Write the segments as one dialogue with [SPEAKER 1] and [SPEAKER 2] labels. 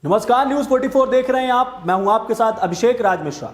[SPEAKER 1] नमस्कार, न्यूज 44 देख रहे हैं आप। मैं हूं आपके साथ अभिषेक राज मिश्रा।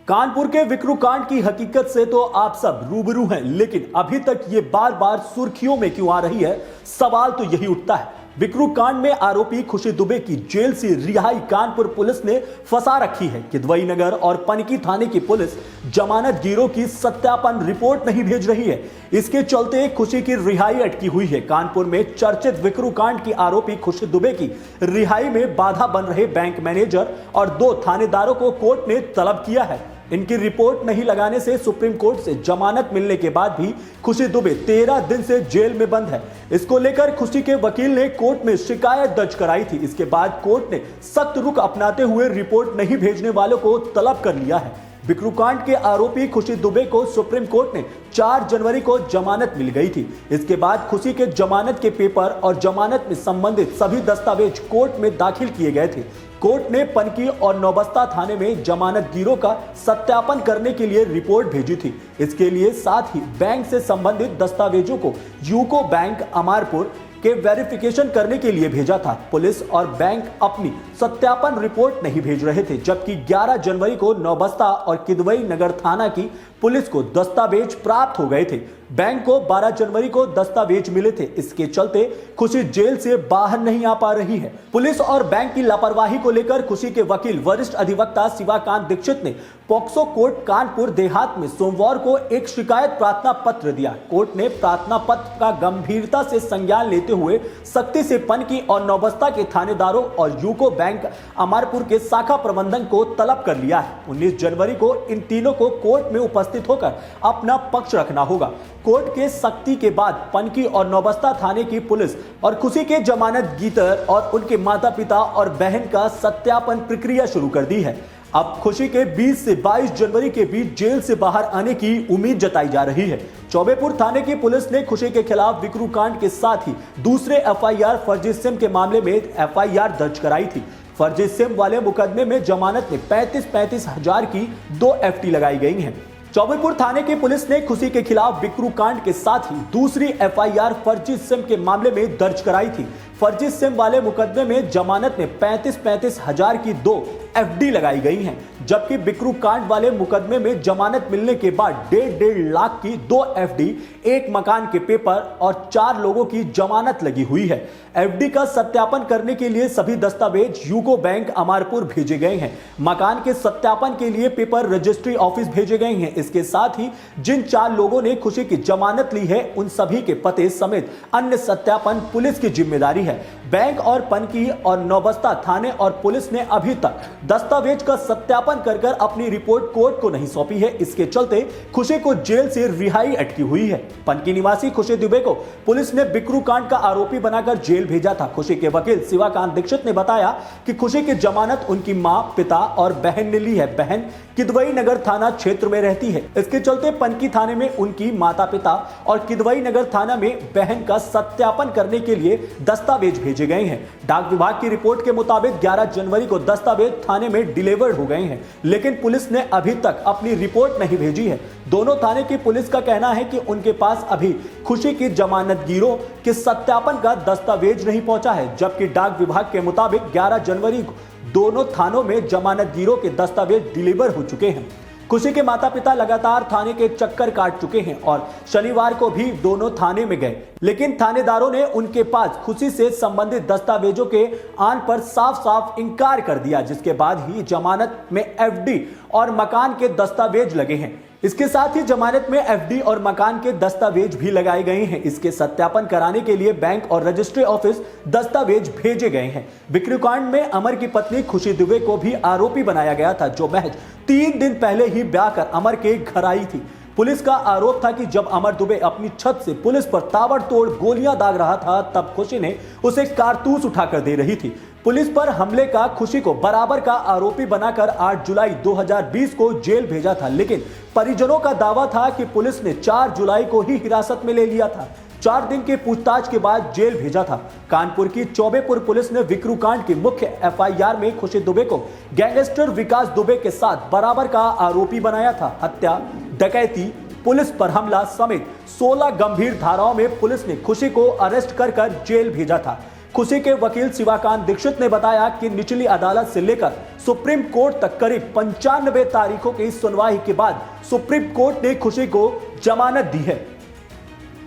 [SPEAKER 1] कानपुर के विक्रू कांड की हकीकत से तो आप सब रूबरू हैं, लेकिन अभी तक ये बार बार सुर्खियों में क्यों आ रही है, सवाल तो यही उठता है। विक्रू कांड में आरोपी खुशी दुबे की जेल से रिहाई कानपुर पुलिस ने फंसा रखी है। किदवई नगर और पनकी थाने की पुलिस जमानत गिरोह की सत्यापन रिपोर्ट नहीं भेज रही है। इसके चलते खुशी की रिहाई अटकी हुई है। कानपुर में चर्चित विक्रू कांड की आरोपी खुशी दुबे की रिहाई में बाधा बन रहे बैंक मैनेजर और 2 थानेदारों को कोर्ट ने तलब किया है। इनकी रिपोर्ट नहीं लगाने से सुप्रीम कोर्ट से जमानत मिलने के बाद भी खुशी दुबे 13 दिन से जेल में बंद है। इसको लेकर खुशी के वकील ने कोर्ट में शिकायत दर्ज कराई थी। इसके बाद कोर्ट ने सख्त रुख अपनाते हुए रिपोर्ट नहीं भेजने वालों को तलब कर लिया है। विक्रू कांड के आरोपी खुशी दुबे को सुप्रीम कोर्ट ने 4 जनवरी को जमानत मिल गई थी। इसके बाद खुशी के जमानत के पेपर और जमानत में संबंधित सभी दस्तावेज कोर्ट में दाखिल किए गए थे। कोर्ट ने पनकी और नौबस्ता थाने में जमानत गिरोह का सत्यापन करने के लिए रिपोर्ट भेजी थी। इसके लिए साथ ही बैंक से संबंधित दस्तावेजों को यूको बैंक अमारपुर के वेरिफिकेशन करने के लिए भेजा था। पुलिस और बैंक अपनी सत्यापन रिपोर्ट नहीं भेज रहे थे, जबकि 11 जनवरी को नौबस्ता और किदवई नगर थाना की पुलिस को दस्तावेज प्राप्त हो गए थे। बैंक को 12 जनवरी को दस्तावेज मिले थे। इसके चलते खुशी जेल से बाहर नहीं आ पा रही है। पुलिस और बैंक की लापरवाही को लेकर खुशी के वकील वरिष्ठ अधिवक्ता शिवाकांत दीक्षित ने पॉक्सो कोर्ट कानपुर देहात में सोमवार को एक शिकायत प्रार्थना पत्र दिया। कोर्ट ने प्रार्थना पत्र का गंभीरता से संज्ञान लेते हुए सख्ती से पनकी और नौबस्ता के थानेदारों और यूको बैंक अमारपुर के शाखा प्रबंधन को तलब कर लिया है। 19 जनवरी को इन तीनों को कोर्ट में उपस्थित होकर अपना पक्ष रखना होगा। कोर्ट के सख्ती के बाद पनकी और नौबस्ता थाने की पुलिस और खुशी के जमानत गीतर और उनके माता पिता और बहन का सत्यापन प्रक्रिया शुरू कर दी है। अब खुशी के 20 से 22 जनवरी के बीच जेल से बाहर आने की उम्मीद जताई जा रही है। चौबेपुर थाने की पुलिस ने खुशी के खिलाफ विक्रू कांड के साथ ही दूसरे एफआईआर फर्जी सिम के मामले में एफआईआर दर्ज कराई थी। फर्जी सिम वाले मुकदमे में जमानत में 35 हजार की 2 एफडी लगाई गई हैं। चौबेपुर थाने की पुलिस ने खुशी के खिलाफ विक्रू कांड के साथ ही दूसरी एफआईआर फर्जी सिम के मामले में दर्ज कराई थी। फर्जी सिम वाले मुकदमे में जमानत में 35 हजार की 2 एफडी लगाई गई हैं, जबकि विक्रू कांड वाले मुकदमे में जमानत मिलने के बाद 1.5 लाख की 2 एफडी, 1 मकान के पेपर और 4 लोगों की जमानत लगी हुई है। एफडी का सत्यापन करने के लिए सभी दस्तावेज यूको बैंक अमारपुर भेजे गए हैं। मकान के सत्यापन के लिए पेपर रजिस्ट्री ऑफिस भेजे गए हैं। इसके साथ ही जिन 4 लोगों ने खुशी की जमानत ली है, उन सभी के पते समेत अन्य सत्यापन पुलिस की जिम्मेदारी है। बैंक और पनकी और नौबस्ता थाने और पुलिस ने अभी तक दस्तावेज का सत्यापन कर अपनी रिपोर्ट कोर्ट को नहीं सौंपी है। इसके चलते खुशी को जेल से रिहाई अटकी हुई है। पनकी निवासी खुशी दुबे को पुलिस ने विक्रू कांड का आरोपी बनाकर जेल भेजा था। खुशी के वकील शिवाकांत दीक्षित ने बताया कि खुशी की जमानत उनकी मां, पिता और बहन ने ली है। बहन किदवई नगर थाना क्षेत्र में रहती है। इसके चलते पनकी थाने में उनकी माता पिता और किदवई नगर थाना में बहन का सत्यापन करने के लिए दस्तावेज भेजे गए हैं। डाक विभाग की रिपोर्ट के मुताबिक 11 जनवरी को दस्तावेज थाने में डिलीवर्ड हो गए हैं, लेकिन पुलिस ने अभी तक अपनी रिपोर्ट नहीं भेजी है। दोनों थाने की पुलिस का कहना है कि उनके पास अभी खुशी की जमानत गिरोह के सत्यापन का दस्तावेज नहीं पहुंचा है, जबकि डाक विभाग के मुताबिक 11 जनवरी को दोनों थानों में जमानत गिरोह के दस्तावेज डिलीवर हो चुके हैं। खुशी के माता पिता लगातार थाने के चक्कर काट चुके हैं और शनिवार को भी दोनों थाने में गए, लेकिन थानेदारों ने उनके पास खुशी से संबंधित दस्तावेजों के आने पर साफ साफ इंकार कर दिया, जिसके बाद ही जमानत में एफडी और मकान के दस्तावेज लगे हैं। इसके साथ ही जमानत में एफडी और मकान के दस्तावेज भी लगाए गए हैं। इसके सत्यापन कराने के लिए बैंक और रजिस्ट्री ऑफिस दस्तावेज भेजे गए हैं। विक्रू कांड में अमर की पत्नी खुशी दुबे को भी आरोपी बनाया गया था, जो महज 3 दिन पहले ही ब्याह कर अमर के घर आई थी। पुलिस का आरोप था कि जब अमर दुबे अपनी छत से पुलिस पर ताबड़तोड़ गोलियां दाग रहा था, तब खुशी ने उसे कारतूस उठाकर दे रही थी। पुलिस पर हमले का खुशी को बराबर का आरोपी बनाकर 8 जुलाई 2020 को जेल भेजा था, लेकिन परिजनों का दावा था कि पुलिस ने 4 जुलाई को ही हिरासत में ले लिया था। 4 दिन के पूछताछ के बाद जेल भेजा था। कानपुर की चौबेपुर पुलिस ने विक्रू कांड की मुख्य एफआईआर में खुशी दुबे को गैंगस्टर विकास दुबे के साथ बराबर का आरोपी बनाया था। हत्या, डकैती, पुलिस पर हमला समेत 16 गंभीर धाराओं में पुलिस ने खुशी को अरेस्ट कर जेल भेजा था। खुशी के वकील शिवाकांत दीक्षित ने बताया कि निचली अदालत से लेकर सुप्रीम कोर्ट तक करीब 95 तारीखों की सुनवाई के बाद सुप्रीम कोर्ट ने खुशी को जमानत दी है।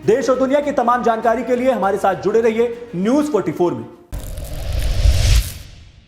[SPEAKER 1] देश और दुनिया की तमाम जानकारी के लिए हमारे साथ जुड़े रहिए न्यूज़ 44 में।